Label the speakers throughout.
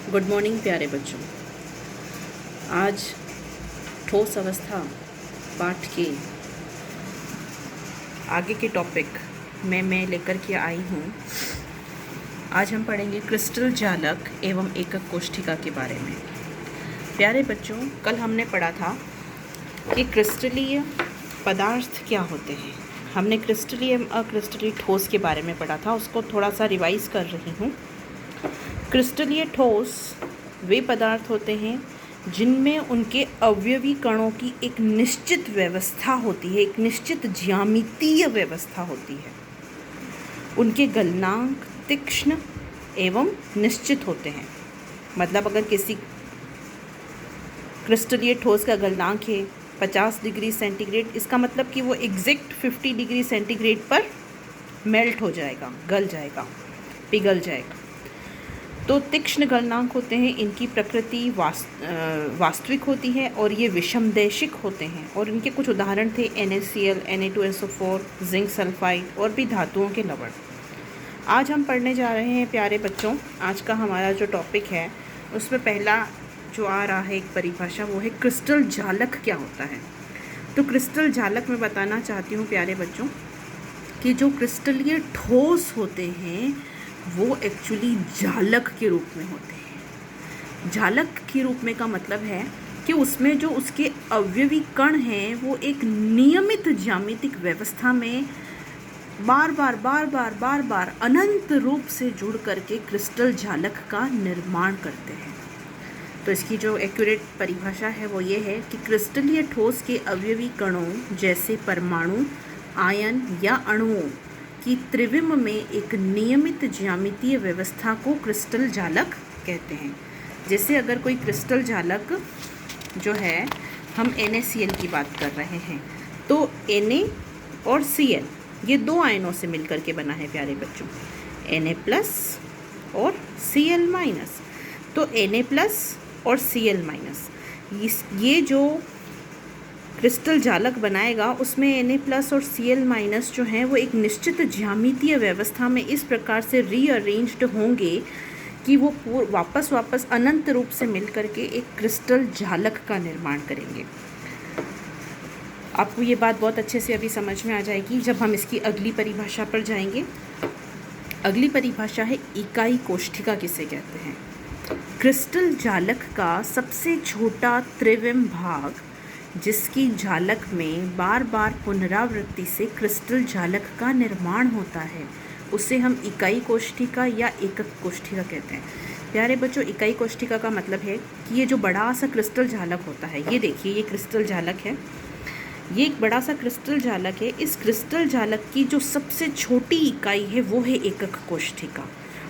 Speaker 1: Good morning प्यारे बच्चों। आज ठोस अवस्था पाठ के आगे के टॉपिक में मैं लेकर के आई हूँ। आज हम पढ़ेंगे क्रिस्टल जालक एवं एकक कोष्ठिका के बारे में। प्यारे बच्चों, कल हमने पढ़ा था कि क्रिस्टलीय पदार्थ क्या होते हैं। हमने क्रिस्टलीय एवं अक्रिस्टलीय ठोस के बारे में पढ़ा था, उसको थोड़ा सा रिवाइज कर रही हूँ। क्रिस्टलीय ठोस वे पदार्थ होते हैं जिनमें उनके अवयवी कणों की एक निश्चित व्यवस्था होती है, एक निश्चित ज्यामितीय व्यवस्था होती है। उनके गलनांक तीक्ष्ण एवं निश्चित होते हैं। मतलब अगर किसी क्रिस्टलीय ठोस का गलनांक है 50 डिग्री सेंटीग्रेड, इसका मतलब कि वो एग्जैक्ट 50 डिग्री सेंटीग्रेड पर मेल्ट हो जाएगा, गल जाएगा, पिघल जाएगा। तो तीक्ष्ण गलनांक होते हैं, इनकी प्रकृति वास्तविक होती है और ये विषमदैशिक होते हैं। और इनके कुछ उदाहरण थे NaCl, Na2SO4, जिंक सल्फाइड और भी धातुओं के लवण। आज हम पढ़ने जा रहे हैं प्यारे बच्चों। आज का हमारा जो टॉपिक है उसमें पहला जो आ रहा है एक परिभाषा, वो है क्रिस्टल जालक क्या होता है। तो क्रिस्टल जालक मैं बताना चाहती हूँ प्यारे बच्चों कि जो क्रिस्टलीय ठोस होते हैं वो एक्चुअली जालक के रूप में होते हैं। जालक के रूप में का मतलब है कि उसमें जो उसके अवयवी कण हैं वो एक नियमित ज्यामितिक व्यवस्था में बार बार अनंत रूप से जुड़ करके क्रिस्टल जालक का निर्माण करते हैं। तो इसकी जो एक्यूरेट परिभाषा है वो ये है कि क्रिस्टलीय ठोस के अवयवी कणों जैसे परमाणु, आयन या अणुओं की त्रिविम में एक नियमित ज्यामितीय व्यवस्था को क्रिस्टल जालक कहते हैं। जैसे अगर कोई क्रिस्टल जालक जो है, हम NaCl की बात कर रहे हैं, तो Na और Cl ये दो आयनों से मिलकर के बना है प्यारे बच्चों, Na+ और Cl-। तो Na+ और Cl-, ये जो क्रिस्टल जालक बनाएगा उसमें Na+ और Cl- जो हैं वो एक निश्चित ज्यामितीय व्यवस्था में इस प्रकार से रीअरेंज्ड होंगे कि वो वापस अनंत रूप से मिलकर के एक क्रिस्टल जालक का निर्माण करेंगे। आपको ये बात बहुत अच्छे से अभी समझ में आ जाएगी जब हम इसकी अगली परिभाषा पर जाएंगे। अगली परिभाषा है इकाई कोष्ठिका किसे कहते हैं। क्रिस्टल जालक का सबसे छोटा त्रिविम भाग जिसकी जालक में बार बार पुनरावृत्ति से क्रिस्टल जालक का निर्माण होता है उसे हम इकाई कोष्ठिका या एकक कोष्ठिका कहते हैं। प्यारे बच्चों, इकाई कोष्ठिका का मतलब है कि ये जो बड़ा सा क्रिस्टल जालक होता है, ये देखिए ये क्रिस्टल जालक है, ये एक बड़ा सा क्रिस्टल जालक है। इस क्रिस्टल जालक की जो सबसे छोटी इकाई है वो है एकक कोष्ठिका,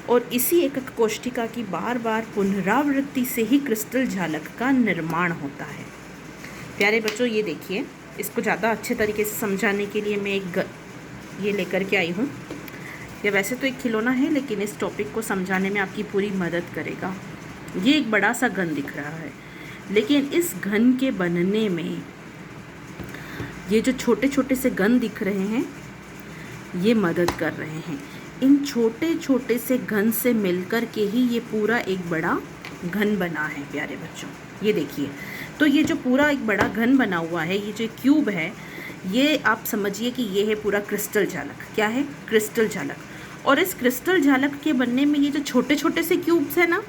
Speaker 1: और इसी एकक कोष्ठिका की बार बार पुनरावृत्ति से ही क्रिस्टल जालक का निर्माण होता है। प्यारे बच्चों, ये देखिए, इसको ज़्यादा अच्छे तरीके से समझाने के लिए मैं ये लेकर के आई हूँ। ये वैसे तो एक खिलौना है लेकिन इस टॉपिक को समझाने में आपकी पूरी मदद करेगा। ये एक बड़ा सा घन दिख रहा है, लेकिन इस घन के बनने में ये जो छोटे छोटे से घन दिख रहे हैं ये मदद कर रहे हैं। इन छोटे छोटे से घन से मिलकर के ही ये पूरा एक बड़ा घन बना है प्यारे बच्चों। ये देखिए, तो ये जो पूरा एक बड़ा घन बना हुआ है, ये जो क्यूब है, ये आप समझिए कि ये है पूरा क्रिस्टल जालक। क्या है? क्रिस्टल जालक। और इस क्रिस्टल जालक के बनने में ये जो छोटे छोटे से क्यूब्स है ना,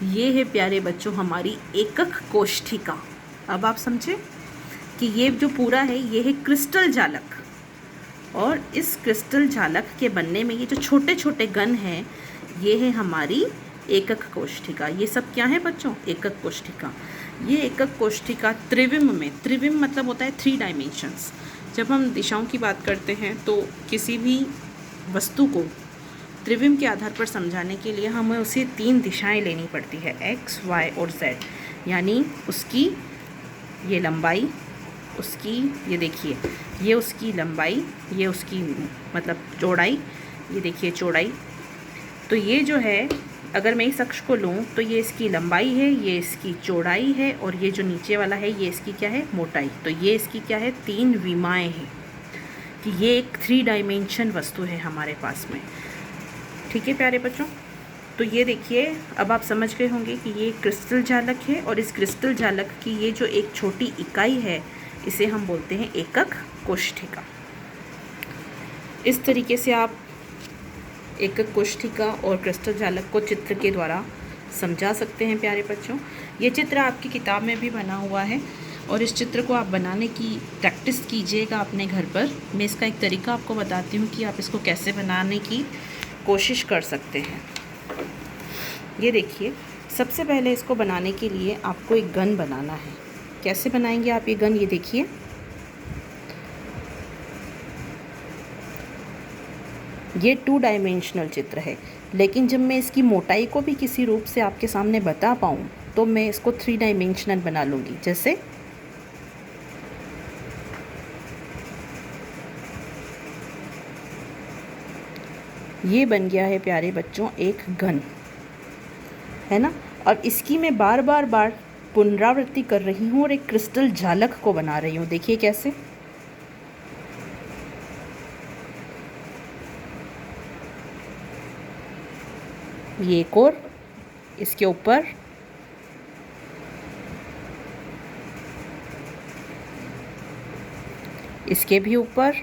Speaker 1: ये है प्यारे बच्चों हमारी एकक कोष्ठिका। अब आप समझे कि ये जो पूरा है ये है क्रिस्टल जालक, और इस क्रिस्टल जालक के बनने में ये जो छोटे छोटे घन हैं ये है हमारी एकक कोष्ठिका। ये सब क्या है बच्चों? एकक कोष्ठिका। ये एकक कोष्ठिका त्रिविम में, त्रिविम मतलब होता है 3 डायमेंशंस। जब हम दिशाओं की बात करते हैं तो किसी भी वस्तु को त्रिविम के आधार पर समझाने के लिए हमें उसे 3 दिशाएं लेनी पड़ती है, X, Y और Z। यानी उसकी ये लंबाई, उसकी ये देखिए ये उसकी लंबाई, ये उसकी मतलब चौड़ाई, ये देखिए चौड़ाई। तो ये जो है, अगर मैं इस अक्ष को लूँ तो ये इसकी लंबाई है, ये इसकी चौड़ाई है, और ये जो नीचे वाला है ये इसकी क्या है? मोटाई। तो ये इसकी क्या है? 3 विमाएँ हैं कि ये एक 3 डायमेंशन वस्तु है हमारे पास में। ठीक है प्यारे बच्चों। तो ये देखिए, अब आप समझ गए होंगे कि ये क्रिस्टल जालक है और इस क्रिस्टल जालक की ये जो एक छोटी इकाई है इसे हम बोलते हैं एकक कोष्ठिका। इस तरीके से आप एकक कोष्ठिका और क्रिस्टल जालक को चित्र के द्वारा समझा सकते हैं प्यारे बच्चों। ये चित्र आपकी किताब में भी बना हुआ है और इस चित्र को आप बनाने की प्रैक्टिस कीजिएगा अपने घर पर। मैं इसका एक तरीका आपको बताती हूँ कि आप इसको कैसे बनाने की कोशिश कर सकते हैं। ये देखिए, सबसे पहले इसको बनाने के लिए आपको एक गन बनाना है। कैसे बनाएंगे आप ये गन, ये देखिए। ये 2 डायमेंशनल चित्र है, लेकिन जब मैं इसकी मोटाई को भी किसी रूप से आपके सामने बता पाऊँ तो मैं इसको 3 डायमेंशनल बना लूँगी। जैसे ये बन गया है प्यारे बच्चों एक गन, है ना। और इसकी मैं बार बार पुनरावृत्ति कर रही हूँ और एक क्रिस्टल जालक को बना रही हूँ। देखिए कैसे। ये एक और, इसके ऊपर, इसके भी ऊपर,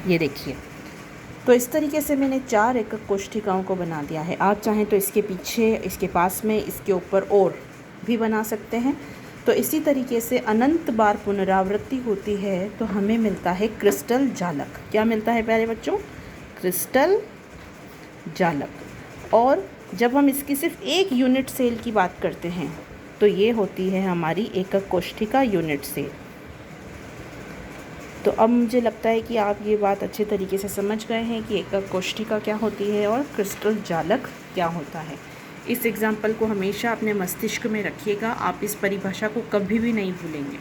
Speaker 1: ये देखिए। तो इस तरीके से मैंने 4 एकक कोष्ठिकाओं को बना दिया है। आप चाहें तो इसके पीछे, इसके पास में, इसके ऊपर और भी बना सकते हैं। तो इसी तरीके से अनंत बार पुनरावृत्ति होती है तो हमें मिलता है क्रिस्टल जालक। क्या मिलता है प्यारे बच्चों? क्रिस्टल जालक। और जब हम इसकी सिर्फ एक यूनिट सेल की बात करते हैं तो ये होती है हमारी एकक कोष्ठिका यूनिट सेल। तो अब मुझे लगता है कि आप ये बात अच्छे तरीके से समझ गए हैं कि एकक कोष्ठिका क्या होती है और क्रिस्टल जालक क्या होता है। इस एग्जाम्पल को हमेशा अपने मस्तिष्क में रखिएगा, आप इस परिभाषा को कभी भी नहीं भूलेंगे।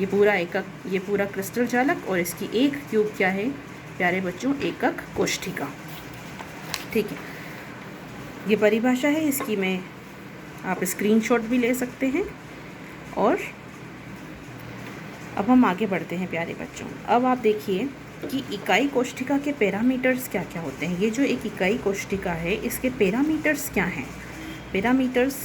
Speaker 1: ये पूरा क्रिस्टल जालक और इसकी एक क्यूब क्या है प्यारे बच्चों? एकक कोष्ठिका। ठीक है, ये परिभाषा है, इसकी मैं आप स्क्रीनशॉट भी ले सकते हैं। और अब हम आगे बढ़ते हैं प्यारे बच्चों। अब आप देखिए कि इकाई कोष्ठिका के पैरामीटर्स क्या क्या होते हैं। ये जो एक इकाई कोष्ठिका है इसके पैरामीटर्स क्या हैं? पैरामीटर्स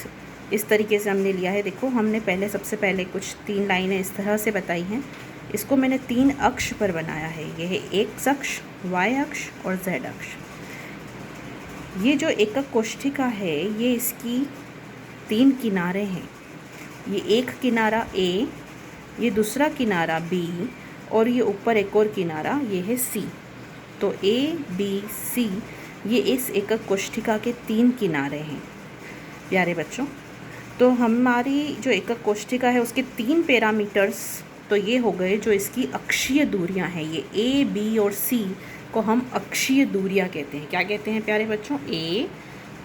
Speaker 1: इस तरीके से हमने लिया है। देखो, हमने सबसे पहले कुछ 3 लाइनें इस तरह से बताई हैं। इसको मैंने 3 अक्ष पर बनाया है। ये है एक्स अक्ष, वाई अक्ष और जेड अक्ष। ये जो एकक कोष्ठिका है ये इसकी 3 किनारे हैं। ये एक किनारा ए, ये दूसरा किनारा बी और ये ऊपर एक और किनारा ये है सी। तो ए बी सी ये इस एकक कोष्ठिका के 3 किनारे हैं प्यारे बच्चों। तो हमारी जो एकक कोष्ठिका है उसके 3 पैरामीटर्स तो ये हो गए जो इसकी अक्षीय दूरियां हैं। ये ए बी और सी को हम अक्षीय दूरियां कहते हैं। क्या कहते हैं प्यारे बच्चों? ए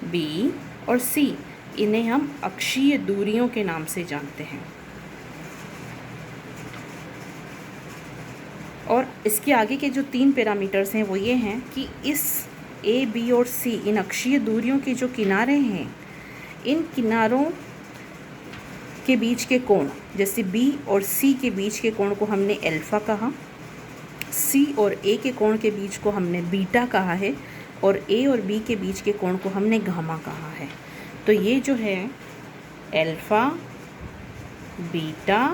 Speaker 1: बी और सी, इन्हें हम अक्षीय दूरियों के नाम से जानते हैं। और इसके आगे के जो 3 पैरामीटर्स हैं वो ये हैं कि इस ए बी और सी इन अक्षीय दूरियों के जो किनारे हैं, इन किनारों के बीच के कोण, जैसे बी और सी के बीच के कोण को हमने अल्फ़ा कहा, सी और ए के कोण के बीच को हमने बीटा कहा है और ए और बी के बीच के कोण को हमने गामा कहा है। तो ये जो है अल्फ़ा, बीटा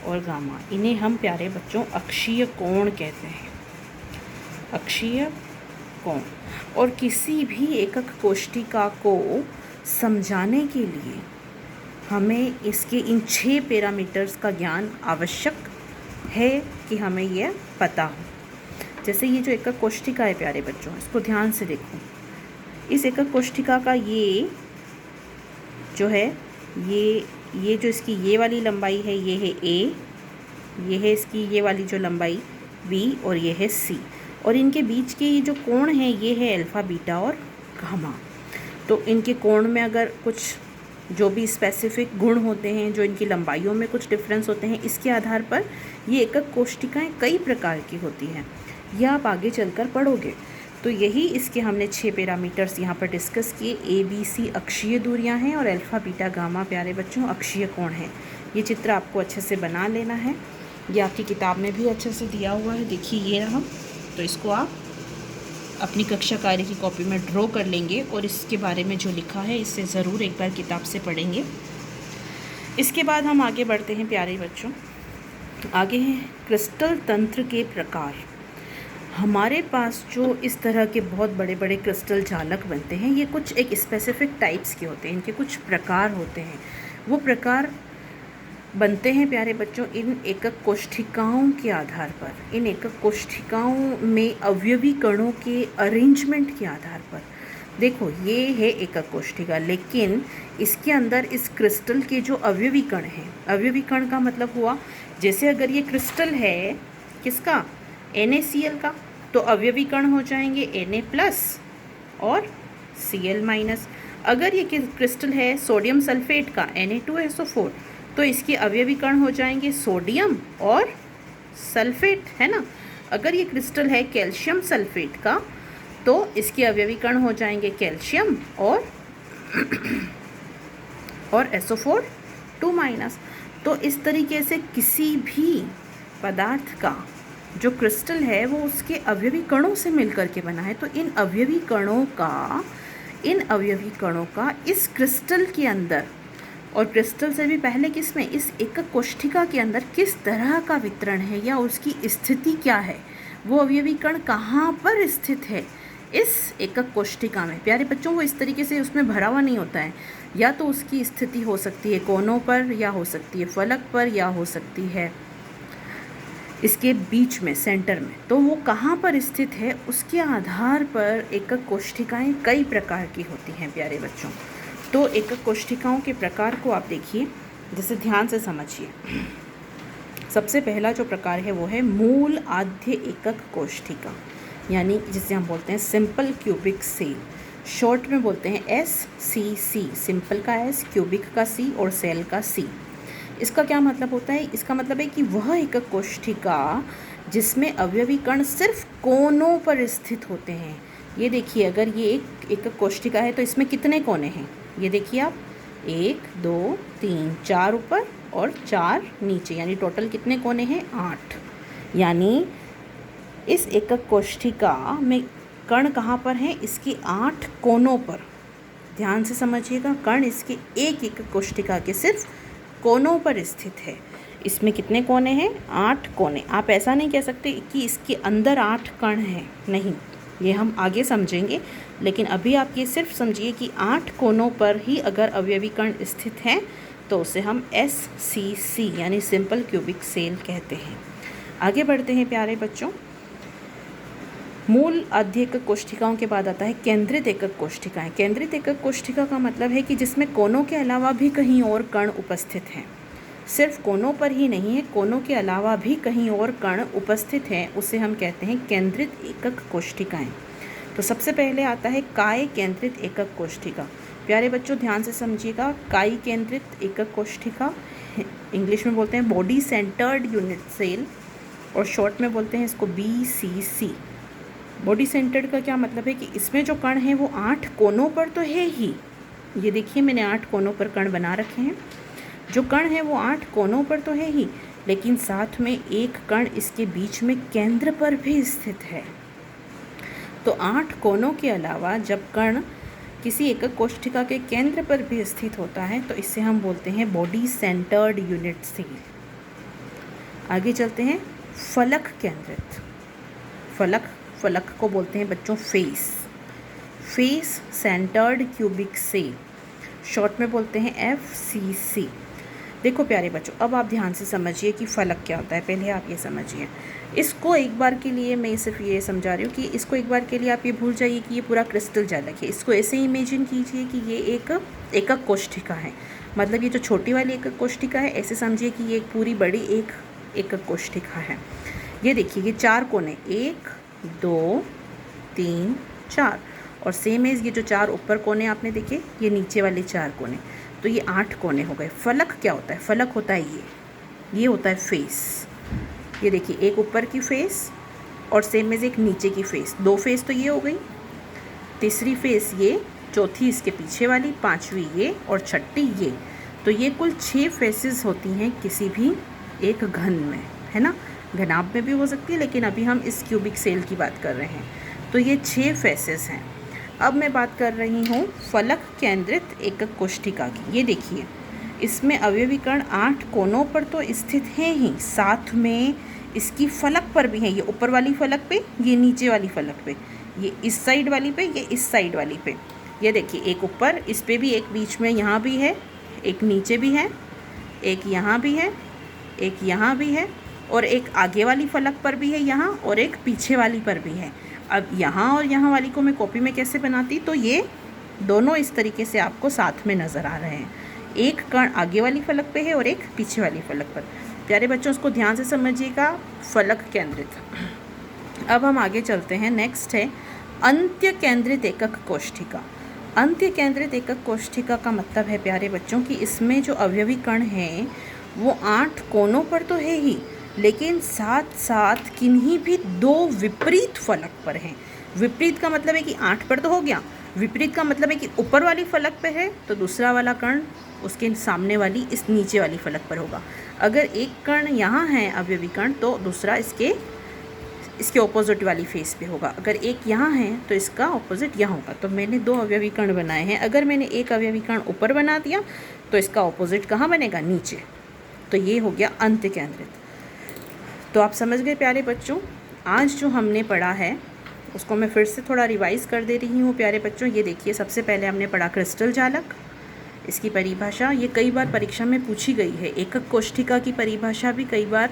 Speaker 1: और गामा, इन्हें हम प्यारे बच्चों अक्षीय कोण कहते हैं। अक्षीय कोण। और किसी भी एकक कोष्ठिका को समझाने के लिए हमें इसके इन 6 पैरामीटर्स का ज्ञान आवश्यक है कि हमें यह पता हो। जैसे ये जो एकक कोष्ठिका है प्यारे बच्चों, इसको ध्यान से देखो। इस एकक कोष्ठिका का ये जो है ये जो इसकी ये वाली लंबाई है ये है ए, ये है इसकी ये वाली जो लंबाई बी और ये है सी। और इनके बीच के ये जो कोण है ये है अल्फ़ा, बीटा और गामा। तो इनके कोण में अगर कुछ जो भी स्पेसिफिक गुण होते हैं, जो इनकी लंबाइयों में कुछ डिफरेंस होते हैं, इसके आधार पर ये एकक कोष्ठिकाएँ कई प्रकार की होती हैं। यह आप आगे चलकर पढ़ोगे। तो यही इसके हमने 6 पैरामीटर्स यहाँ पर डिस्कस किए। ए बी सी अक्षीय दूरियाँ हैं और अल्फ़ा, बीटा, गामा प्यारे बच्चों अक्षीय कोण हैं। ये चित्र आपको अच्छे से बना लेना है। ये आपकी किताब में भी अच्छे से दिया हुआ है। देखिए ये रहा। तो इसको आप अपनी कक्षा कार्य की कॉपी में ड्रॉ कर लेंगे और इसके बारे में जो लिखा है इससे ज़रूर एक बार किताब से पढ़ेंगे। इसके बाद हम आगे बढ़ते हैं प्यारे बच्चों। आगे हैं क्रिस्टल तंत्र के प्रकार। हमारे पास जो इस तरह के बहुत बड़े बड़े क्रिस्टल जालक बनते हैं, ये कुछ एक स्पेसिफिक टाइप्स के होते हैं, इनके कुछ प्रकार होते हैं। वो प्रकार बनते हैं प्यारे बच्चों इन एकक कोष्ठिकाओं के आधार पर, इन एकक कोष्ठिकाओं में अवयवी कणों के अरेंजमेंट के आधार पर। देखो ये है एकक कोष्ठिका, लेकिन इसके अंदर इस क्रिस्टल के जो अवयवी कण हैं, अवयवी कण का मतलब हुआ जैसे अगर ये क्रिस्टल है किसका, NaCl का, तो अवयवी कण हो जाएंगे Na+ और Cl-। अगर ये क्रिस्टल है सोडियम सल्फेट का Na2SO4, तो इसके अवयवी कण हो जाएंगे सोडियम और सल्फेट, है ना। अगर ये क्रिस्टल है कैल्शियम सल्फेट का, तो इसके अवयवी कण हो जाएंगे कैल्शियम और SO4 2-। तो इस तरीके से किसी भी पदार्थ का जो क्रिस्टल है वो उसके अवयवी कणों से मिलकर के बना है। तो इन अवयवी कणों का इस क्रिस्टल के अंदर, और क्रिस्टल से भी पहले किसमें, इस एकक कोष्ठिका के अंदर किस तरह का वितरण है या उसकी स्थिति क्या है, वो अवयवी कण कहाँ पर स्थित है इस एकक कोष्ठिका में। प्यारे बच्चों, वो इस तरीके से उसमें भरा हुआ नहीं होता है, या तो उसकी स्थिति हो सकती है कोनों पर, या हो सकती है फलक पर, या हो सकती है इसके बीच में, सेंटर में। तो वो कहाँ पर स्थित है उसके आधार पर एकक कोष्ठिकाएं कई प्रकार की होती हैं प्यारे बच्चों। तो एकक कोष्ठिकाओं के प्रकार को आप देखिए, जैसे ध्यान से समझिए। सबसे पहला जो प्रकार है वो है मूल आद्य एकक कोष्ठिका, यानी जिसे हम बोलते हैं सिंपल क्यूबिक सेल, शॉर्ट में बोलते हैं SCC, सिंपल का S, क्यूबिक का C और सेल का C। इसका क्या मतलब होता है, इसका मतलब है कि वह एकक कोष्ठिका जिसमें अवयवी कण सिर्फ कोनों पर स्थित होते हैं। ये देखिए, अगर ये एक एकक कोष्ठिका है तो इसमें कितने कोने हैं, ये देखिए आप, 1 2 3 4 ऊपर और 4 नीचे, यानी टोटल कितने कोने हैं, 8। यानी इस एकक कोष्ठिका में कण कहाँ पर हैं, इसके 8 कोनों पर। ध्यान से समझिएगा, कण इसके एक एकक कोष्ठिका के सिर्फ कोनों पर स्थित है। इसमें कितने कोने हैं, 8 कोने। आप ऐसा नहीं कह सकते कि इसके अंदर 8 कण हैं, नहीं, ये हम आगे समझेंगे, लेकिन अभी आप ये सिर्फ समझिए कि 8 कोनों पर ही अगर अवयवी कण स्थित हैं तो उसे हम SCC यानी सिंपल क्यूबिक सेल कहते हैं। आगे बढ़ते हैं प्यारे बच्चों। मूल आद्य एकक कोष्ठिकाओं के बाद आता है केंद्रित एकक कोष्ठिकाएं। केंद्रित एकक कोष्ठिका का मतलब है कि जिसमें कोनों के अलावा भी कहीं और कण उपस्थित हैं, सिर्फ कोनों पर ही नहीं है, कोनों के अलावा भी कहीं और कण उपस्थित हैं, उसे हम कहते हैं केंद्रित एकक कोष्ठिकाएं। तो सबसे पहले आता है काय केंद्रित एकक कोष्ठिका। प्यारे बच्चों ध्यान से समझिएगा, काय केंद्रित एकक कोष्ठिका इंग्लिश में बोलते हैं बॉडी सेंटर्ड यूनिट सेल, और शॉर्ट में बोलते हैं इसको BCC। बॉडी सेंटर्ड का क्या मतलब है कि इसमें जो कण हैं वो 8 कोनों पर तो है ही, ये देखिए मैंने 8 कोनों पर कण बना रखे हैं, जो कण है वो 8 कोनों पर तो है ही, लेकिन साथ में एक कण इसके बीच में केंद्र पर भी स्थित है। तो 8 कोनों के अलावा जब कण किसी एकक कोष्ठिका के केंद्र पर भी स्थित होता है तो इसे हम बोलते हैं बॉडी सेंटर्ड यूनिट सेल। आगे चलते हैं फलक केंद्रित। फलक को बोलते हैं बच्चों face centred cubic cell, short में बोलते हैं FCC। देखो प्यारे बच्चों, अब आप ध्यान से समझिए कि फलक क्या होता है। पहले आप ये समझिए, इसको एक बार के लिए मैं सिर्फ ये समझा रही हूँ कि इसको एक बार के लिए आप ये भूल जाइए कि ये पूरा क्रिस्टल जालक है। इसको ऐसे इमेजिन कीजिए कि ये एक एकक कोष्ठिका है, मतलब ये जो छोटी वाली एकक कोष्ठिका है ऐसे समझिए कि ये एक पूरी बड़ी एक एकक कोष्ठिका है। ये देखिए, ये 4 कोने, 1 2 3 4, और सेम एज ये जो 4 ऊपर कोने आपने देखे, ये नीचे वाले 4 कोने, तो ये 8 कोने हो गए। फलक क्या होता है, फलक होता है ये होता है फेस। ये देखिए, एक ऊपर की फेस और सेम एज एक नीचे की फेस, 2 फेस तो ये हो गई, तीसरी फेस ये, चौथी इसके पीछे वाली, 5वीं ये और 6ठी ये। तो ये कुल 6 फेसेस होती हैं किसी भी एक घन में, है ना। घनाभ में भी हो सकती है, लेकिन अभी हम इस क्यूबिक सेल की बात कर रहे हैं। तो ये 6 फेसेस हैं। अब मैं बात कर रही हूँ फलक केंद्रित एकक कोशिका की। ये देखिए, इसमें अवयवी कण 8 कोनों पर तो स्थित हैं ही, साथ में इसकी फलक पर भी है। ये ऊपर वाली फलक पे, ये नीचे वाली फलक पे, ये इस साइड वाली पे, ये इस साइड वाली पे। ये देखिए, एक ऊपर, इस पे भी एक बीच में यहाँ भी है, एक नीचे भी है, एक यहाँ भी है, एक यहाँ भी है, और एक आगे वाली फलक पर भी है यहाँ, और एक पीछे वाली पर भी है। अब यहाँ और यहाँ वाली को मैं कॉपी में कैसे बनाती, तो ये दोनों इस तरीके से आपको साथ में नज़र आ रहे हैं। एक कण आगे वाली फलक पे है और एक पीछे वाली फलक पर। प्यारे बच्चों, उसको ध्यान से समझिएगा, फलक केंद्रित। अब हम आगे चलते हैं। नेक्स्ट है अंत्य केंद्रित एकक कोशिका। अंत्य केंद्रित एकक कोशिका का मतलब है प्यारे बच्चों कि इसमें जो अवयवी कण हैं वो 8 कोनों पर तो है ही, लेकिन साथ साथ किन्हीं भी 2 विपरीत फलक पर हैं। विपरीत का मतलब है कि 8 पर तो हो गया, विपरीत का मतलब है कि ऊपर वाली फलक पे है तो दूसरा वाला कण उसके सामने वाली इस नीचे वाली फलक पर होगा। अगर एक कण यहाँ है अवयवी कण, तो दूसरा इसके ऑपोजिट वाली फेस पे होगा। अगर एक यहाँ है तो इसका ऑपोजिट यहाँ होगा। तो मैंने 2 अवयवी कण बनाए हैं। अगर मैंने एक अवयवी कण ऊपर बना दिया तो इसका ऑपोजिट कहाँ बनेगा, नीचे। तो ये हो गया अंत्य केंद्रित। तो आप समझ गए प्यारे बच्चों। आज जो हमने पढ़ा है उसको मैं फिर से थोड़ा रिवाइज़ कर दे रही हूँ प्यारे बच्चों। ये देखिए, सबसे पहले हमने पढ़ा क्रिस्टल जालक, इसकी परिभाषा। ये कई बार परीक्षा में पूछी गई है। एकक कोशिका की परिभाषा भी कई बार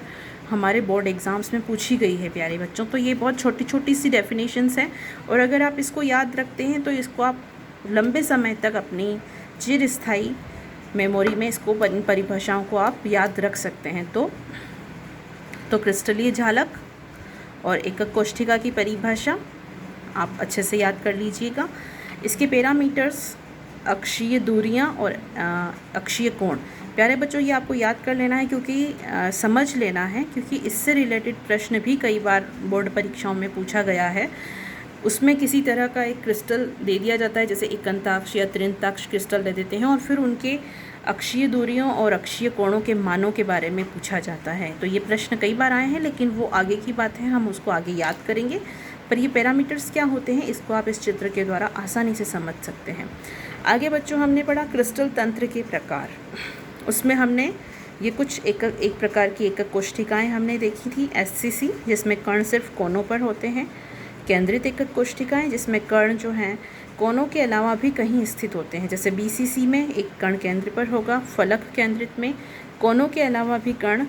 Speaker 1: हमारे बोर्ड एग्ज़ाम्स में पूछी गई है प्यारे बच्चों। तो ये बहुत छोटी छोटी सी डेफिनेशंस हैं, और अगर आप इसको याद रखते हैं तो इसको आप लंबे समय तक अपनी चिरस्थायी मेमोरी में इसको परिभाषाओं को आप याद रख सकते हैं। तो क्रिस्टलीय जालक और एकक कोशिका की परिभाषा आप अच्छे से याद कर लीजिएगा। इसके पैरामीटर्स, अक्षीय दूरियां और अक्षीय कोण। प्यारे बच्चों, ये आपको याद कर लेना है, क्योंकि समझ लेना है, क्योंकि इससे रिलेटेड प्रश्न भी कई बार बोर्ड परीक्षाओं में पूछा गया है। उसमें किसी तरह का एक क्रिस्टल दे दिया जाता है, जैसे एकांताक्ष या त्रिंताक्ष क्रिस्टल दे देते हैं, और फिर उनके अक्षीय दूरियों और अक्षीय कोणों के मानों के बारे में पूछा जाता है। तो ये प्रश्न कई बार आए हैं, लेकिन वो आगे की बात है, हम उसको आगे याद करेंगे। पर ये पैरामीटर्स क्या होते हैं, इसको आप इस चित्र के द्वारा आसानी से समझ सकते हैं। आगे बच्चों, हमने पढ़ा क्रिस्टल तंत्र के प्रकार। उसमें हमने ये कुछ एक प्रकार की एकक कोशिकाएँ हमने देखी थी। SCC, जिसमें कण सिर्फ कोनों पर होते हैं। केंद्रित एकक कोशिकाएँ, जिसमें कण जो हैं कोनों के अलावा भी कहीं स्थित होते हैं, जैसे BCC में एक कण केंद्र पर होगा। फलक केंद्रित में कोनों के अलावा भी कण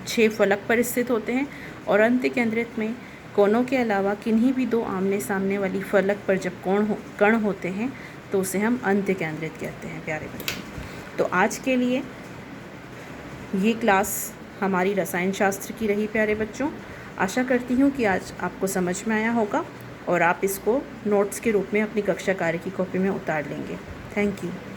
Speaker 1: 6 फलक पर स्थित होते हैं। और अंत्य केंद्रित में कोनों के अलावा किन्हीं भी 2 आमने सामने वाली फलक पर जब कण होते हैं तो उसे हम अंत्य केंद्रित कहते हैं प्यारे बच्चों। तो आज के लिए ये क्लास हमारी रसायन शास्त्र की रही प्यारे बच्चों। आशा करती हूँ कि आज आपको समझ में आया होगा और आप इसको नोट्स के रूप में अपनी कक्षा कार्य की कॉपी में उतार लेंगे। Thank you.